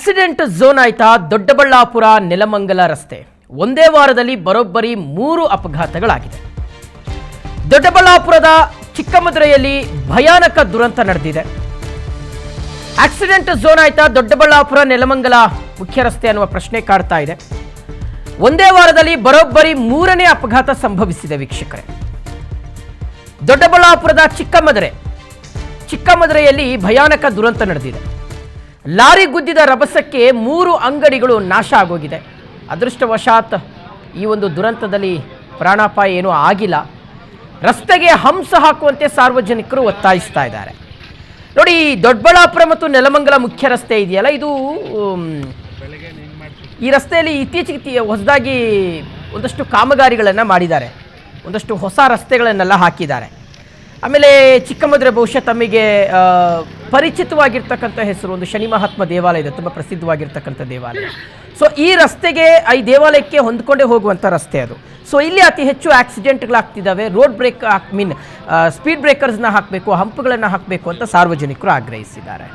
Accident zone ಆಯ್ತಾ ದೊಡ್ಡಬಳ್ಳಾಪುರ ನೆಲಮಂಗಲ ರಸ್ತೆ ಒಂದೇ ವಾರದಲ್ಲಿ ಬರೋಬ್ಬರಿ 3 ಅಪಘಾತಗಳಾಗಿದೆ. ದೊಡ್ಡಬಳ್ಳಾಪುರದ ಚಿಕ್ಕಮದುರೆಯಲ್ಲಿ ಭಯಾನಕ ದುರಂತ ನಡೆದಿದೆ. ಆಕ್ಸಿಡೆಂಟ್ ಝೋನ್ ಆಯ್ತಾ ದೊಡ್ಡಬಳ್ಳಾಪುರ ನೆಲಮಂಗಲ ಮುಖ್ಯ ರಸ್ತೆ ಅನ್ನುವ ಪ್ರಶ್ನೆ ಕಾಡ್ತಾ ಇದೆ. ಒಂದೇ ವಾರದಲ್ಲಿ ಬರೋಬ್ಬರಿ 3ನೇ ಅಪಘಾತ ಸಂಭವಿಸಿದೆ ವೀಕ್ಷಕರೇ. ದೊಡ್ಡಬಳ್ಳಾಪುರದ ಚಿಕ್ಕಮದುರೆಯಲ್ಲಿ ಭಯಾನಕ ದುರಂತ ನಡೆದಿದೆ. ಲಾರಿ ಗುದ್ದಿದ ರಭಸಕ್ಕೆ 3 ಅಂಗಡಿಗಳು ನಾಶ ಆಗೋಗಿದೆ. ಅದೃಷ್ಟವಶಾತ್ ಈ ಒಂದು ದುರಂತದಲ್ಲಿ ಪ್ರಾಣಾಪಾಯ ಏನೂ ಆಗಿಲ್ಲ. ರಸ್ತೆಗೆ ಹಂಸ ಹಾಕುವಂತೆ ಸಾರ್ವಜನಿಕರು ಒತ್ತಾಯಿಸ್ತಾ ಇದ್ದಾರೆ. ನೋಡಿ, ದೊಡ್ಡಬಳ್ಳಾಪುರ ಮತ್ತು ನೆಲಮಂಗಲ ಮುಖ್ಯ ರಸ್ತೆ ಇದೆಯಲ್ಲ, ಇದು ಈ ರಸ್ತೆಯಲ್ಲಿ ಇತ್ತೀಚೆಗೆ ಹೊಸದಾಗಿ ಒಂದಷ್ಟು ಕಾಮಗಾರಿಗಳನ್ನು ಮಾಡಿದ್ದಾರೆ, ಒಂದಷ್ಟು ಹೊಸ ರಸ್ತೆಗಳನ್ನೆಲ್ಲ ಹಾಕಿದ್ದಾರೆ. ಆಮೇಲೆ ಚಿಕ್ಕಮದುರೆ ಬಹುಶಃ ತಮಗೆ ಪರಿಚಿತವಾಗಿರ್ತಕ್ಕಂಥ ಹೆಸರು, ಒಂದು ಶನಿ ಮಹಾತ್ಮ ದೇವಾಲಯ ಇದೆ, ತುಂಬ ಪ್ರಸಿದ್ಧವಾಗಿರ್ತಕ್ಕಂಥ ದೇವಾಲಯ. ಸೊ ಈ ರಸ್ತೆಗೆ, ಈ ದೇವಾಲಯಕ್ಕೆ ಹೊಂದ್ಕೊಂಡೇ ಹೋಗುವಂಥ ರಸ್ತೆ ಅದು. ಸೊ ಇಲ್ಲಿ ಅತಿ ಹೆಚ್ಚು ಆಕ್ಸಿಡೆಂಟ್ಗಳಾಗ್ತಿದ್ದಾವೆ. ರೋಡ್ ಬ್ರೇಕ್ ಸ್ಪೀಡ್ ಬ್ರೇಕರ್ಸ್ನ ಹಾಕಬೇಕು, ಹಂಪ್ಗಳನ್ನು ಹಾಕಬೇಕು ಅಂತ ಸಾರ್ವಜನಿಕರು ಆಗ್ರಹಿಸಿದ್ದಾರೆ.